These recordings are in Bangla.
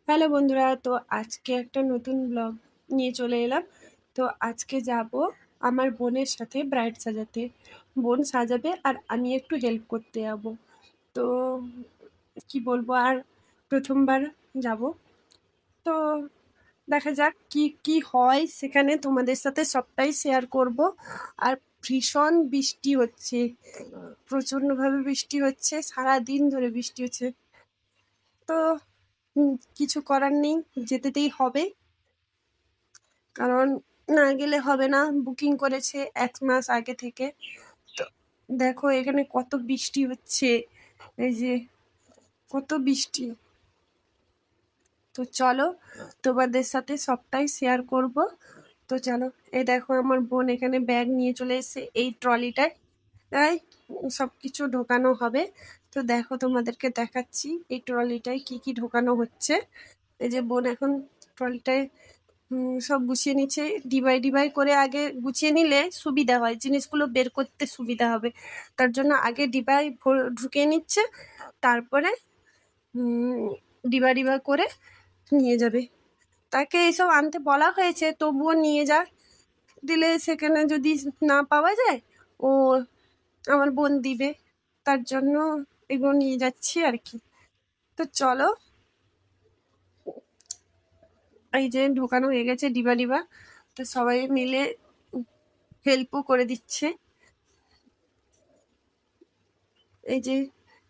হ্যালো বন্ধুরা, তো আজকে একটা নতুন ব্লগ নিয়ে চলে এলাম। তো আজকে যাব আমার বোনের সাথে ব্রাইড সাজাতে। বোন সাজাবে আর আমি একটু হেল্প করতে যাব। তো কি বলবো, আর প্রথমবার যাব। তো দেখা যাক কি কি হয় সেখানে, তোমাদের সাথে সবটাই শেয়ার করব। আর ভীষণ বৃষ্টি হচ্ছে, প্রচণ্ডভাবে বৃষ্টি হচ্ছে, সারা দিন ধরে বৃষ্টি হচ্ছে। তো কিছু করার নেই, যেতেই হবে, কারণ না গেলে হবে না। বুকিং করেছে 1 মাস আগে থেকে। তো দেখো এখানে কত বৃষ্টি হচ্ছে, এই যে কত বৃষ্টি। তো চলো তোমাদের সাথে সবটাই শেয়ার করব। তো চলো, এই দেখো আমার বোন এখানে ব্যাগ নিয়ে চলে এসেছে, এই ট্রলিটায় তাই সব কিছু ঢোকানো হবে। তো দেখো তোমাদেরকে দেখাচ্ছি এই ট্রলিটায় কি কি ঢোকানো হচ্ছে। এই যে বোন এখন ট্রলিটায় সব গুছিয়ে নিচ্ছে। ডিবাই ডিবাই করে আগে গুছিয়ে নিলে সুবিধা হয়, জিনিসগুলো বের করতে সুবিধা হবে। তার জন্য আগে ডিবাই ঢুকিয়ে নিচ্ছে, তারপরে ডিবা ডিবা করে নিয়ে যাবে। তাকে এইসব আনতে বলা হয়েছে, তবুও নিয়ে যায়। দিলে সেখানে যদি না পাওয়া যায়, ও আমার বোন দিবে। তার জন্য এগুলো নিয়ে যাচ্ছি আর কি। তো চলো, এই যে ঢোকানো হয়ে গেছে ডিবা ডিবা। তো সবাই মিলে হেল্পও করে দিচ্ছে। এই যে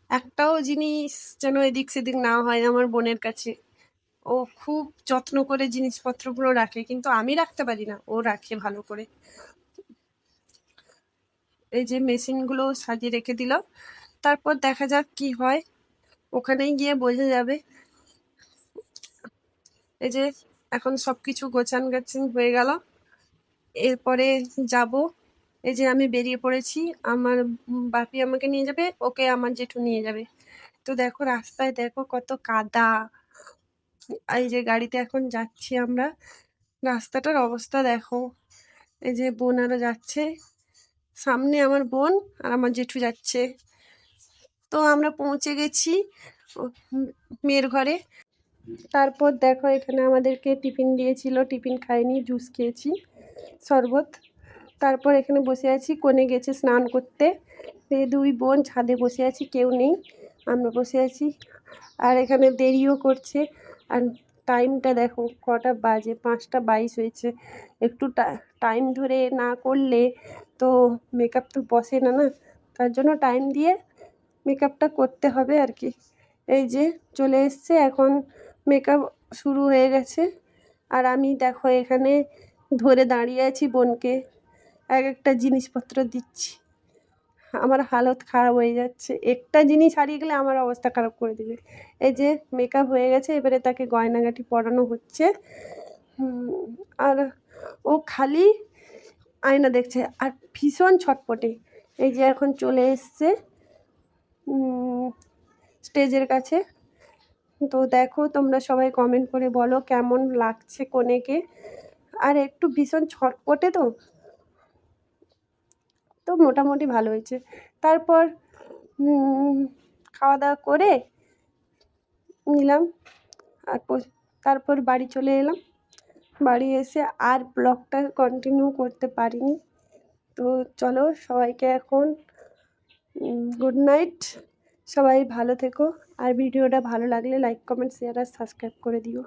একটাও জিনিস যেন এদিক সেদিক না হয় আমার বোনের কাছে। ও খুব যত্ন করে জিনিসপত্রগুলো রাখে, কিন্তু আমি রাখতে পারি না, ও রাখে ভালো করে। এই যে মেশিনগুলো সাজিয়ে রেখে দিল, তারপর দেখা যাক কি হয়, ওখানেই গিয়ে বোঝা যাবে। এই যে এখন সবকিছু গোছান গাছান হয়ে গেল, এরপরে যাব। এই যে আমি বেরিয়ে পড়েছি, আমার বাপি আমাকে নিয়ে যাবে, ওকে আমার জেঠু নিয়ে যাবে। তো দেখো রাস্তায় দেখো কত কাদা। এই যে গাড়িতে এখন যাচ্ছি আমরা, রাস্তাটার অবস্থা দেখো। এই যে বোন আরো যাচ্ছে, সামনে আমার বোন আর আমার জেঠু যাচ্ছে। তো আমরা পৌঁছে গেছি মেয়ের ঘরে। তারপর দেখো এখানে আমাদেরকে টিফিন দিয়েছিল, টিফিন খাইনি, জুস খেয়েছি, শরবত। তারপর এখানে বসে আছি, কোণে গেছে স্নান করতে। দুই বোন ছাদে বসে আছি, কেউ নেই, আমরা বসে আছি। আর এখানে দেরিও করছে। আর টাইমটা দেখো কটা বাজে, 5টা 22 হয়েছে। একটু টাইম ধরে না করলে তো মেকআপ তো বসে না না, তার জন্য টাইম দিয়ে মেকআপটা করতে হবে আর কি। এই যে চলে এসছে, এখন মেকআপ শুরু হয়ে গেছে। আর আমি দেখো এখানে ধরে দাঁড়িয়ে আছি, বোনকে এক একটা জিনিসপত্র দিচ্ছি। আমার হালত খারাপ হয়ে যাচ্ছে, একটা জিনিস হারিয়ে গেলে আমার অবস্থা খারাপ করে দেবে। এই যে মেকআপ হয়ে গেছে, এবারে তাকে গয়নাগাটি পরানো হচ্ছে। আর ও খালি আয়না দেখছে আর ভীষণ ছটপটে। এই যে এখন চলে এসছে স্টেজের কাছে। তো দেখো তোমরা সবাই কমেন্ট করে বলো কেমন লাগছে কনেকে। আর একটু ভীষণ ছটপটে, তো তো মোটামুটি ভালো হয়েছে। তারপর খাওয়া দাওয়া করে নিলাম, আর তারপর বাড়ি চলে এলাম। বাড়ি এসে আর ব্লগটা কন্টিনিউ করতে পারিনি। তো চলো সবাইকে এখন গুড নাইট, সবাই ভালো থেকো। আর ভিডিওটা ভালো লাগলে লাইক কমেন্ট শেয়ার আর সাবস্ক্রাইব করে দিও।